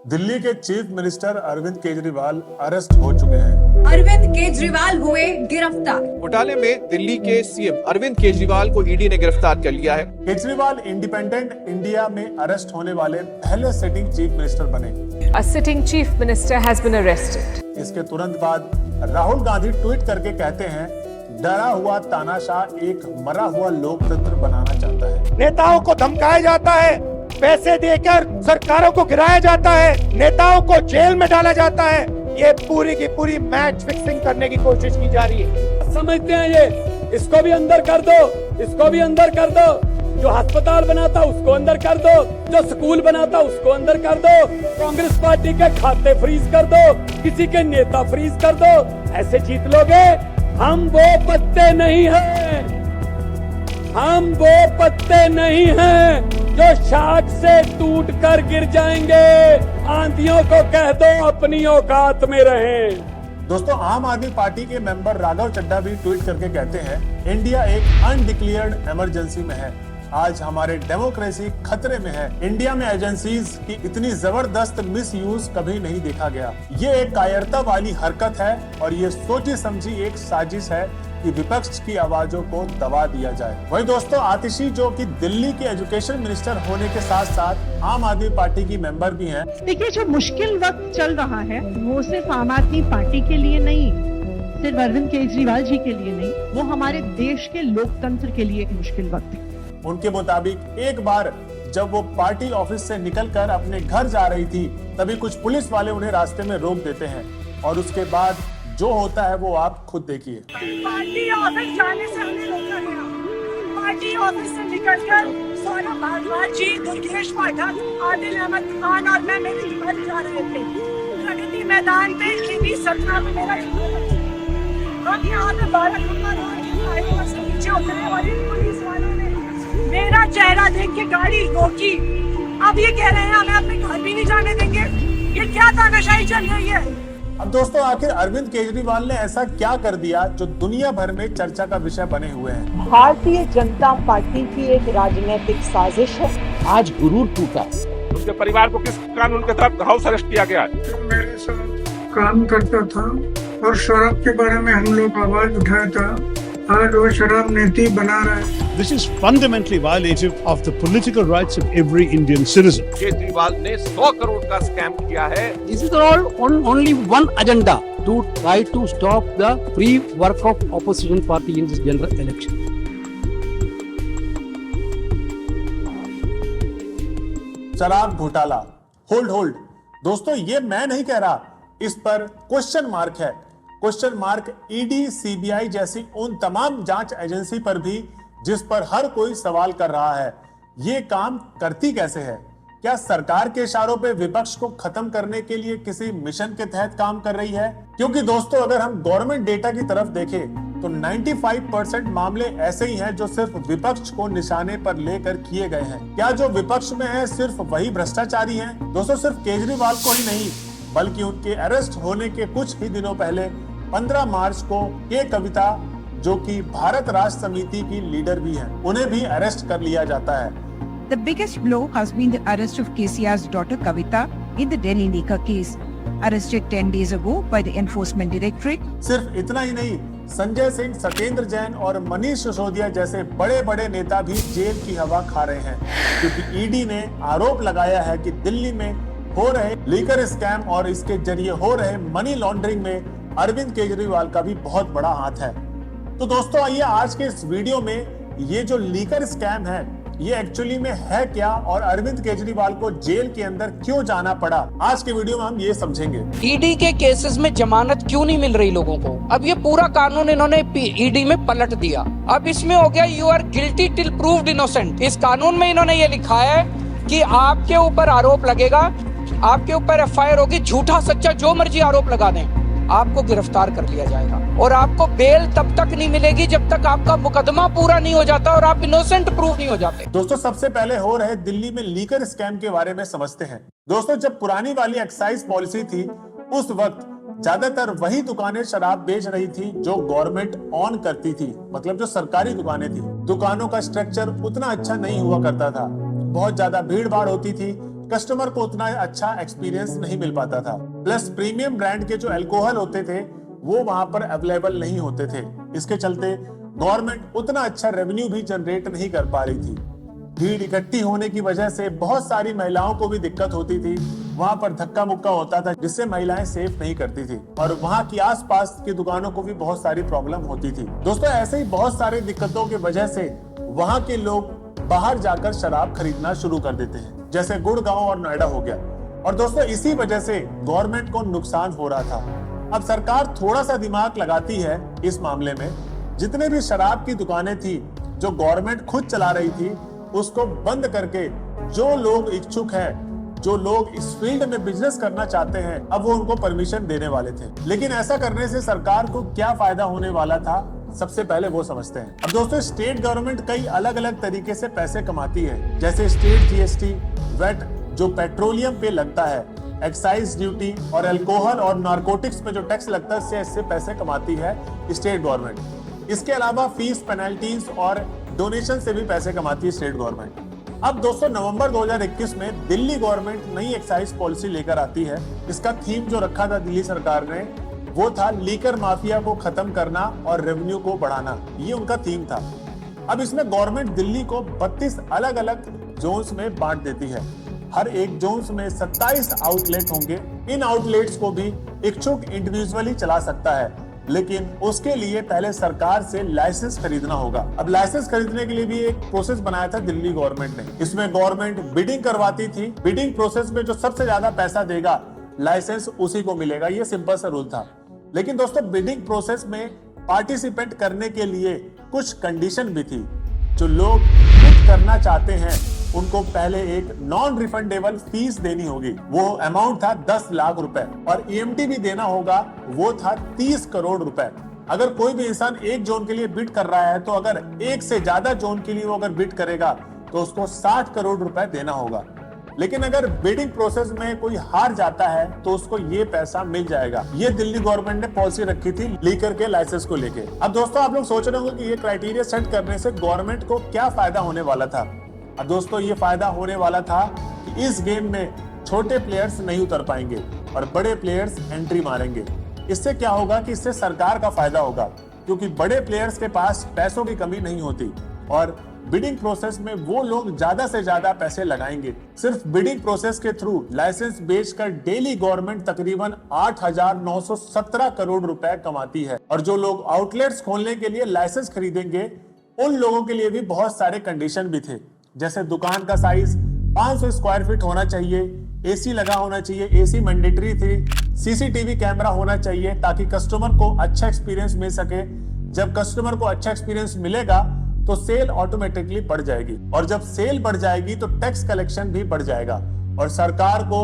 दिल्ली के chief minister Arvind Kejriwal arrest हो चुके हैं। अरविंद केजरीवाल हुए गिरफ्तार। घोटाले में दिल्ली के सीएम अरविंद केजरीवाल को ईडी ने गिरफ्तार कर लिया है। केजरीवाल इंडिपेंडेंट इंडिया में अरेस्ट होने वाले पहले सिटिंग चीफ मिनिस्टर बने। A sitting chief minister has been arrested. इसके तुरंत बाद राहुल गांधी ट्वीट करके कहते हैं, डरा हुआ तानाशाह एक मरा हुआ लोकतंत्र बनाना चाहता है। नेताओं को धमकाया जाता है, पैसे देकर सरकारों को गिराया जाता है, नेताओं को जेल में डाला जाता है। ये पूरी की पूरी मैच फिक्सिंग करने की कोशिश की जा रही है। समझते हैं ये, इसको भी अंदर कर दो, इसको भी अंदर कर दो, जो अस्पताल बनाता उसको अंदर कर दो, जो स्कूल बनाता उसको अंदर कर दो, कांग्रेस पार्टी के खाते फ्रीज कर दो, किसी के नेता फ्रीज कर दो। ऐसे जीत लोगे। हम वो पत्ते नहीं हैं, हम वो पत्ते नहीं हैं जो शाख से टूट कर गिर जाएंगे। आंधियों को कह दो अपनी औकात में रहें। दोस्तों, आम आदमी पार्टी के मेंबर राघव चड्ढा भी ट्वीट करके कहते हैं, इंडिया एक अनडिक्लेयर्ड इमरजेंसी में है। आज हमारे डेमोक्रेसी खतरे में है। इंडिया में एजेंसीज की इतनी जबरदस्त मिसयूज कभी नहीं देखा गया। ये एक कायरता वाली हरकत है और ये सोची समझी एक साजिश है कि विपक्ष की आवाजों को दबा दिया जाए। वहीं दोस्तों, आतिशी जो कि दिल्ली के एजुकेशन मिनिस्टर होने के साथ साथ आम आदमी पार्टी की मेंबर भी हैं। देखिए, जो मुश्किल वक्त चल रहा है वो सिर्फ आम आदमी पार्टी के लिए नहीं, सिर्फ अरविंद केजरीवाल जी के लिए नहीं, वो हमारे देश के लोकतंत्र के लिए एक मुश्किल वक्त है। उनके मुताबिक एक बार जब वो पार्टी ऑफिस से निकलकर अपने घर जा रही थी, तभी कुछ पुलिस वाले उन्हें रास्ते में रोक देते हैं और उसके बाद जो होता है वो आप खुद देखिए। पार्टी ऑफिस जाने से हमें रोका गया। पार्टी ऑफिस से निकलकर सौरभ भारद्वाज जी, दुर्गेश पाठक, आदिल अहमद खान और मैं मेरे घर जा रहे थे। प्रगति मैदान पे केवी सतना में मेरा हम यहाँ पे 12 नंबर रोड से नीचे उतरने वाली पुलिस वालों ने मेरा चेहरा देख के गाड़ी रोकी। अब ये कह रहे हैं हमें अपने घर भी नहीं जाने देंगे। ये क्या तानाशाही चल रही है? अब दोस्तों, आखिर अरविंद केजरीवाल ने ऐसा क्या कर दिया जो दुनिया भर में चर्चा का विषय बने हुए हैं? भारतीय जनता पार्टी की एक राजनीतिक साजिश है। आज गुरूर टूटा। उसके परिवार को किस कानून के तहत हाउस अरेस्ट किया गया? मेरे साथ काम करता था और शराब के बारे में हम लोग आवाज उठाया था। आज वो शराब नीति बना रहा है। This is fundamentally violative of the political rights of every Indian citizen. Kejriwal ने 100 करोड़ का स्कैम किया है। This is all on only one agenda, to try to stop the free work of opposition party in this general election. शराब घोटाला, hold दोस्तों, ये मैं नहीं कह रहा, इस पर क्वेश्चन मार्क है। क्वेश्चन मार्क ईडी, सीबीआई जैसी उन तमाम जांच एजेंसी पर भी जिस पर हर कोई सवाल कर रहा है। ये काम करती कैसे है? क्या सरकार के इशारों पे विपक्ष को खत्म करने के लिए किसी मिशन के तहत काम कर रही है? क्योंकि दोस्तों, अगर हम गवर्नमेंट डेटा की तरफ देखें तो 95% मामले ऐसे ही हैं जो सिर्फ विपक्ष को निशाने पर लेकर किए गए हैं। क्या जो विपक्ष में है सिर्फ वही भ्रष्टाचारी हैं? दोस्तों, सिर्फ केजरीवाल को ही नहीं बल्कि उनके अरेस्ट होने के कुछ ही दिनों पहले 15 मार्च को के कविता, जो कि भारत राष्ट्र समिति की लीडर भी हैं, उन्हें भी अरेस्ट कर लिया जाता है। The biggest blow has been the arrest of KCR's daughter Kavita in the Delhi Liquor case, arrested 10 days ago by the Enforcement Directorate. सिर्फ इतना ही नहीं, संजय सिंह, सत्येंद्र जैन और मनीष सिसोदिया जैसे बड़े बड़े नेता भी जेल की हवा खा रहे हैं, क्योंकि ईडी ने आरोप लगाया है कि दिल्ली में हो रहे लीकर स्कैम और इसके जरिए हो रहे मनी लॉन्ड्रिंग में अरविंद केजरीवाल का भी बहुत बड़ा हाथ है। तो दोस्तों, आइए आज के इस वीडियो में ये जो लीकर स्कैम है ये एक्चुअली में है क्या और अरविंद केजरीवाल को जेल के अंदर क्यों जाना पड़ा, आज के वीडियो में हम ये समझेंगे। ईडी के केसेस में जमानत क्यों नहीं मिल रही लोगों को? अब ये पूरा कानून इन्होंने ईडी में पलट दिया। अब इसमें हो गया you are guilty till proved innocent. इस कानून में इन्होंने ये लिखा है कि आपके ऊपर आरोप लगेगा, आपके ऊपर एफआईआर होगी, झूठा सच्चा जो मर्जी आरोप लगा दें, आपको गिरफ्तार कर लिया जाएगा और आपको बेल तब तक नहीं मिलेगी जब तक आपका मुकदमा पूरा नहीं हो जाता और आप इनोसेंट प्रूव नहीं हो जाते। दोस्तों, सबसे पहले हो रहे दिल्ली में लीकर स्कैम के बारे में समझते हैं। दोस्तों, जब पुरानी वाली एक्साइज पॉलिसी थी उस वक्त ज्यादातर वही दुकानें शराब बेच रही थी जो गवर्नमेंट ऑन करती थी, मतलब जो सरकारी दुकानें थी। दुकानों का स्ट्रक्चर उतना अच्छा नहीं हुआ करता था, बहुत ज्यादा भीड़ भाड़ होती थी, कस्टमर को उतना अच्छा एक्सपीरियंस नहीं मिल पाता था। प्लस प्रीमियम ब्रांड के जो अल्कोहल होते थे वो वहां पर अवेलेबल नहीं होते थे। इसके चलते गवर्नमेंट उतना अच्छा रेवेन्यू भी जनरेट नहीं कर पा रही थी। भीड़ इकट्ठी होने की वजह से बहुत सारी महिलाओं को भी दिक्कत होती थी। वहां पर धक्का मुक्का होता था जिससे महिलाएं सेफ नहीं करती थी और वहां की आसपास की दुकानों को भी बहुत सारी प्रॉब्लम होती थी। दोस्तों ऐसे ही बहुत सारी दिक्कतों की वजह से वहां के लोग बाहर जाकर शराब खरीदना शुरू कर देते हैं, जैसे गुड़गांव और नोएडा हो गया। और दोस्तों इसी वजह से गवर्नमेंट को नुकसान हो रहा था। अब सरकार थोड़ा सा दिमाग लगाती है इस मामले में। जितने भी शराब की दुकानें थी जो गवर्नमेंट खुद चला रही थी उसको बंद करके जो लोग इच्छुक हैं, जो लोग इस फील्ड में बिजनेस करना चाहते हैं, अब वो उनको परमिशन देने वाले थे। लेकिन ऐसा करने से सरकार को क्या फायदा होने वाला था, सबसे पहले वो समझते हैं। अब दोस्तों स्टेट गवर्नमेंट कई अलग अलग तरीके से पैसे कमाती है, जैसे स्टेट जीएसटी, वेट जो पेट्रोलियम पे लगता है, एक्साइज ड्यूटी और अल्कोहल और नारकोटिक्स पे जो टैक्स लगता है इससे पैसे कमाती है स्टेट गवर्नमेंट। इसके अलावा फीस, पेनल्टीज और डोनेशन से भी पैसे कमाती है स्टेट गवर्नमेंट। अब दोस्तों नवंबर 2021 में दिल्ली गवर्नमेंट नई एक्साइज पॉलिसी लेकर आती है। इसका थीम जो रखा था दिल्ली सरकार ने वो था लीकर माफिया को खत्म करना और रेवेन्यू को बढ़ाना, ये उनका थीम था। अब इसमें गवर्नमेंट दिल्ली को 32 अलग अलग जोन्स में बांट देती है। हर एक जोन्स में 27 आउटलेट होंगे। इन आउटलेट्स को भी इच्छुक इंडिविजुअली चला सकता है, लेकिन उसके लिए पहले सरकार से लाइसेंस खरीदना होगा। अब लाइसेंस खरीदने के लिए भी एक प्रोसेस बनाया था दिल्ली गवर्नमेंट ने। इसमें गवर्नमेंट बिडिंग करवाती थी। बिडिंग प्रोसेस में जो सबसे ज्यादा पैसा देगा लाइसेंस उसी को मिलेगा, ये सिंपल सा रूल था। लेकिन दोस्तों बिडिंग प्रोसेस में पार्टिसिपेट करने के लिए कुछ कंडीशन भी थी। जो लोग बिड करना चाहते हैं उनको पहले एक नॉन रिफंडेबल फीस देनी होगी। वो अमाउंट था 10 लाख रुपए और ईएमटी भी देना होगा, वो था 30 करोड़ रुपए। अगर कोई भी इंसान एक जोन के लिए बिड कर रहा है तो अगर एक से ज्यादा जोन के लिए वो अगर बिड करेगा तो उसको 60 करोड़ रुपए देना होगा। लेकिन अगर बिडिंग प्रोसेस में कोई हार जाता है तो उसको ये पैसा मिल जाएगा। ये दिल्ली गवर्नमेंट ने पॉलिसी रखी थी लीकर के लाइसेंस को लेके। अब दोस्तों आप लोग सोच रहे होंगे कि ये क्राइटेरिया सेट करने से गवर्नमेंट को क्या फायदा होने वाला था। अब दोस्तों ये फायदा होने वाला था कि इस गेम में छोटे प्लेयर्स नहीं उतर पाएंगे और बड़े प्लेयर्स एंट्री मारेंगे। इससे क्या होगा कि इससे सरकार का फायदा होगा, क्योंकि बड़े प्लेयर्स के पास पैसों की कमी नहीं होती और बिडिंग प्रोसेस में वो लोग ज्यादा से ज्यादा पैसे लगाएंगे। सिर्फ बिडिंग प्रोसेस के थ्रू लाइसेंस बेचकर डेली गवर्नमेंट तकरीबन 8,917 करोड़ रुपए कमाती है। और जो लोग आउटलेट्स खोलने के लिए लाइसेंस खरीदेंगे उन लोगों के लिए भी बहुत सारे कंडीशन भी थे, जैसे दुकान का साइज 500 स्क्वायर फीट होना चाहिए, एसी लगा होना चाहिए, एसी मैंडेटरी थी, सीसीटीवी कैमरा होना चाहिए ताकि कस्टमर को अच्छा एक्सपीरियंस मिल सके। जब कस्टमर को अच्छा एक्सपीरियंस मिलेगा तो सेल ऑटोमेटिकली बढ़ जाएगी और जब सेल बढ़ जाएगी तो टैक्स कलेक्शन भी बढ़ जाएगा और सरकार को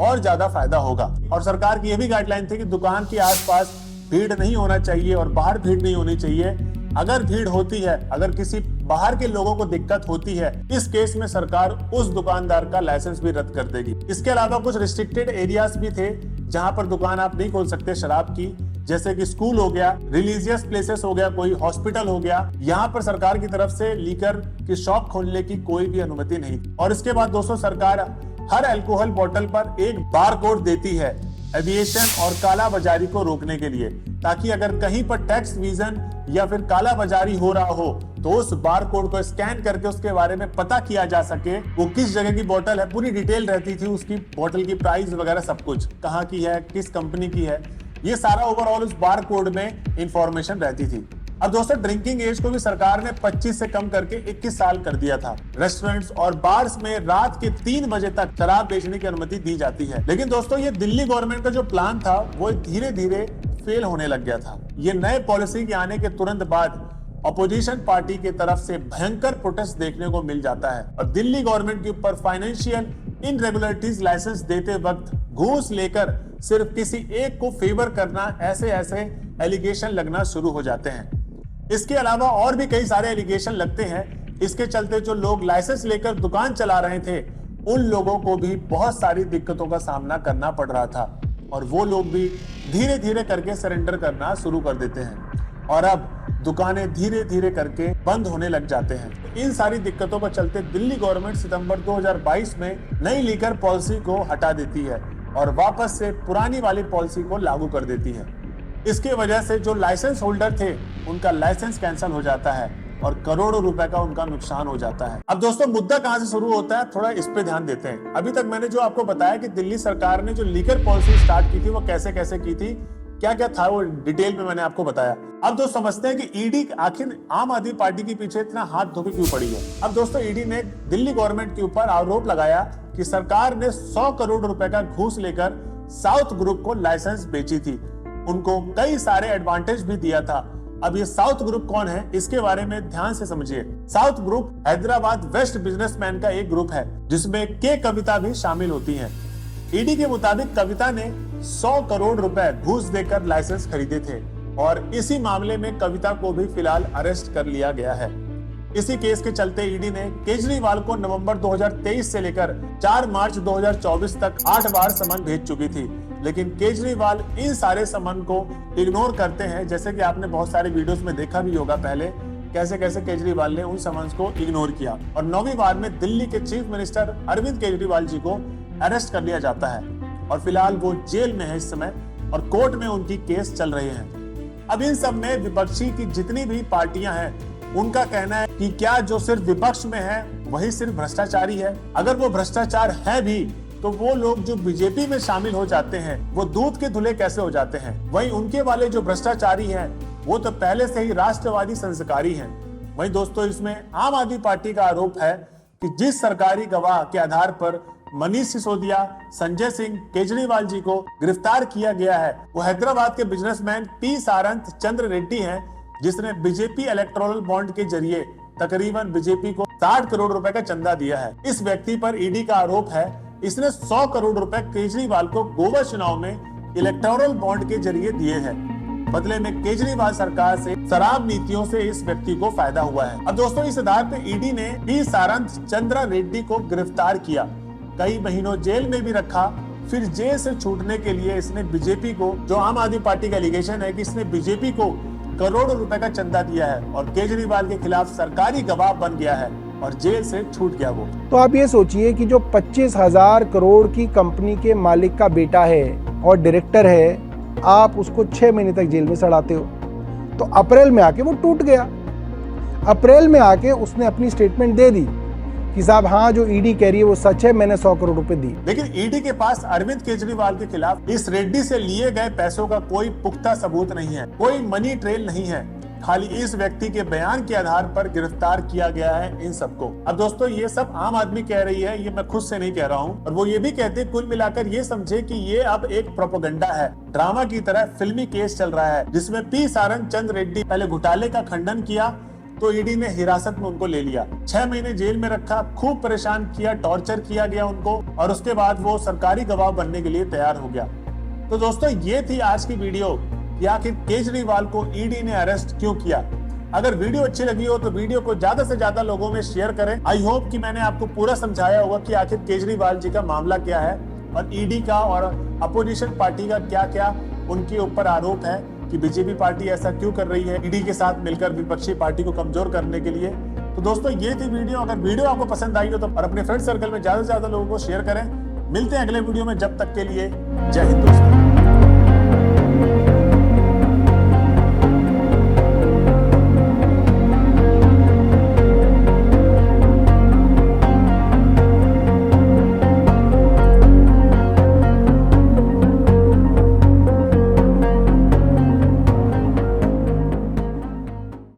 और ज्यादा फायदा होगा। और सरकार की यह भी गाइडलाइन थी कि दुकान के आसपास भीड़ नहीं होना चाहिए और बाहर भीड़ नहीं होनी चाहिए। अगर भीड़ होती है, अगर किसी बाहर के लोगों को दिक्कत होती है, इस केस में सरकार उस दुकानदार का लाइसेंस भी रद्द कर देगी। इसके अलावा कुछ रिस्ट्रिक्टेड एरियाज भी थे जहां पर दुकान आप नहीं खोल सकते शराब की, जैसे कि स्कूल हो गया, रिलीजियस प्लेसेस हो गया, कोई हॉस्पिटल हो गया। यहाँ पर सरकार की तरफ से लीकर की शॉप खोलने की कोई भी अनुमति नहीं। और इसके बाद दोस्तों सरकार हर अल्कोहल बोतल पर एक बार कोड देती है एविएशन और काला बाजारी को रोकने के लिए, ताकि अगर कहीं पर टैक्स वीजन या फिर काला बाजारी हो रहा हो तो उस बार कोड को स्कैन करके उसके बारे में पता किया जा सके वो किस जगह की बोतल है। पूरी डिटेल रहती थी उसकी, बोतल की प्राइस वगैरह सब कुछ, कहाँ की है, किस कंपनी की है, ये सारा ओवरऑल उस बार कोड में इंफॉर्मेशन रहती थी। अब दोस्तों ड्रिंकिंग एज को भी सरकार ने 25 से कम करके 21 साल कर दिया था। रेस्टोरेंट्स और बार्स में रात के 3 बजे तक शराब बेचने की अनुमति दी जाती है। लेकिन दोस्तों ये दिल्ली गवर्नमेंट का जो प्लान था वो धीरे धीरे फेल होने लग गया था। ये नए पॉलिसी के आने के तुरंत बाद अपोजिशन पार्टी की तरफ से भयंकर प्रोटेस्ट देखने को मिल जाता है और दिल्ली गवर्नमेंट के ऊपर फाइनेंशियल इनरेगुलरिटीज लाइसेंस देते वक्त घूस लेकर सिर्फ किसी एक को फेवर करना, ऐसे एलिगेशन लगना शुरू हो जाते हैं। इसके अलावा और भी कई सारे एलिगेशन लगते हैं। इसके चलते जो लोग लाइसेंस लेकर दुकान चला रहे थे उन लोगों को भी बहुत सारी दिक्कतों का सामना करना पड़ रहा था और वो लोग भी धीरे धीरे करके सरेंडर करना शुरू कर देते हैं। और अब दुकानें धीरे धीरे करके बंद होने लग जाते हैं। इन सारी दिक्कतों पर चलते दिल्ली गवर्नमेंट सितंबर 2022 में नई लीकर पॉलिसी को हटा देती है और वापस से पुरानी वाली पॉलिसी को लागू कर देती है। इसकी वजह से जो लाइसेंस होल्डर थे उनका लाइसेंस कैंसिल हो जाता है और करोड़ों रुपए का उनका नुकसान हो जाता है। अब दोस्तों मुद्दा कहां से शुरू होता है, थोड़ा इस पे ध्यान देते हैं। अभी तक मैंने जो आपको बताया कि दिल्ली सरकार ने जो लीकर पॉलिसी स्टार्ट की थी वो कैसे कैसे की थी, क्या क्या था, वो डिटेल में मैंने आपको बताया। अब दोस्त समझते हैं कि ईडी आखिर आम आदमी पार्टी के पीछे इतना हाथ धो के क्यों पड़ी है। अब दोस्तों ईडी ने दिल्ली गवर्नमेंट के ऊपर आरोप लगाया कि सरकार ने 100 करोड़ रुपए का घूस लेकर साउथ ग्रुप को लाइसेंस बेची थी, उनको कई सारे एडवांटेज भी दिया था। अब ये साउथ ग्रुप कौन है, इसके बारे में ध्यान से समझिए। South group Hyderabad based businessman का एक ग्रुप है जिसमें के कविता भी शामिल होती है। ईडी के मुताबिक कविता ने 100 करोड़ रुपए घूस देकर लाइसेंस खरीदे थे और इसी मामले में कविता को भी फिलहाल अरेस्ट कर लिया गया है। इसी केस के चलते ईडी ने केजरीवाल को नवंबर 2023 से लेकर 4 मार्च 2024 तक 8 बार समन भेज चुकी थी, लेकिन केजरीवाल इन सारे समन को इग्नोर करते हैं। जैसे कि आपने बहुत सारे वीडियोस में देखा भी होगा पहले कैसे कैसे केजरीवाल ने उन समन्स को इग्नोर किया और 9वीं बार में दिल्ली के चीफ मिनिस्टर अरविंद केजरीवाल जी को अरेस्ट कर लिया जाता है और फिलहाल वो जेल में है इस समय और कोर्ट में उनकी केस चल रहे हैं। अब इन सब में विपक्षी की जितनी भी पार्टियां हैं उनका कहना है कि क्या जो सिर्फ विपक्ष में है वही सिर्फ भ्रष्टाचारी है। अगर वो भ्रष्टाचार है भी तो वो लोग जो बीजेपी में शामिल हो जाते हैं वो दूध के धुले कैसे हो जाते हैं। वहीं उनके वाले जो भ्रष्टाचारी हैं वो तो पहले से ही राष्ट्रवादी संस्कारी हैं। वहीं दोस्तों इसमें आम आदमी पार्टी का आरोप है कि जिस सरकारी गवाह के आधार पर मनीष सिसोदिया, संजय सिंह, केजरीवाल जी को गिरफ्तार किया गया है वो हैदराबाद के बिजनेसमैन पी सारंत चंद्र रेड्डी हैं, जिसने बीजेपी इलेक्टोरल बॉन्ड के जरिए तकरीबन बीजेपी को 60 करोड़ रुपए का चंदा दिया है। इस व्यक्ति पर ईडी का आरोप है इसने 100 करोड़ रुपए केजरीवाल को गोवा चुनाव में इलेक्टोरल बॉन्ड के जरिए दिए हैं। बदले में केजरीवाल सरकार से शराब नीतियों से इस व्यक्ति को फायदा हुआ है। अब दोस्तों इस आधार पर ईडी ने पी सारंत चंद्र रेड्डी को गिरफ्तार किया, कई महीनों जेल में भी रखा, फिर जेल से छूटने के लिए इसने बीजेपी को, जो आम आदमी पार्टी का एलिगेशन है कि इसने बीजेपी को करोड़ों रुपए का चंदा दिया है और केजरीवाल के खिलाफ सरकारी गवाह बन गया है और जेल से छूट गया वो। तो आप ये सोचिए कि जो 25,000 करोड़ की कंपनी के मालिक का बेटा है और डायरेक्टर है, आप उसको 6 महीने तक जेल में सड़ाते हो। तो अप्रैल में आके वो टूट गया। अप्रैल में आके उसने अपनी स्टेटमेंट दे दी कि साहब हाँ जो ईडी कह रही है वो सच है, मैंने 100 करोड़ रुपए दी। लेकिन ईडी के पास अरविंद केजरीवाल के खिलाफ इस रेड्डी से लिए गए पैसों का कोई पुख्ता सबूत नहीं है, कोई मनी ट्रेल नहीं है, खाली इस व्यक्ति के बयान के आधार पर गिरफ्तार किया गया है इन सबको। अब दोस्तों ये सब आम आदमी कह रही है, ये मैं खुद से नहीं कह रहा हूँ। और वो ये भी कहते हैं, कुल मिलाकर ये समझे कि ये अब एक प्रोपेगेंडा है, ड्रामा की तरह फिल्मी केस चल रहा है जिसमें पी सारंग चंद्र रेड्डी पहले घोटाले का खंडन किया तो ईडी ने हिरासत में उनको ले लिया, 6 महीने जेल में रखा, खूब परेशान किया, टॉर्चर किया गया उनको और उसके बाद वो सरकारी गवाह बनने के लिए तैयार हो गया। तो दोस्तों ये थी आज की वीडियो कि आखिर केजरीवाल को ईडी ने अरेस्ट क्यों किया। अगर वीडियो अच्छी लगी हो तो वीडियो को ज्यादा से ज्यादा लोगों में शेयर करें। आई होप कि मैंने आपको पूरा समझाया होगा कि आखिर केजरीवाल जी का मामला क्या है और ईडी का और अपोजिशन पार्टी का क्या क्या उनके ऊपर आरोप है कि बीजेपी पार्टी ऐसा क्यों कर रही है ईडी के साथ मिलकर विपक्षी पार्टी को कमजोर करने के लिए। तो दोस्तों ये थी वीडियो। अगर वीडियो आपको पसंद आई हो तो और अपने फ्रेंड सर्कल में ज्यादा से ज्यादा लोगों को शेयर करें। मिलते हैं अगले वीडियो में, जब तक के लिए जय हिंद दोस्तों।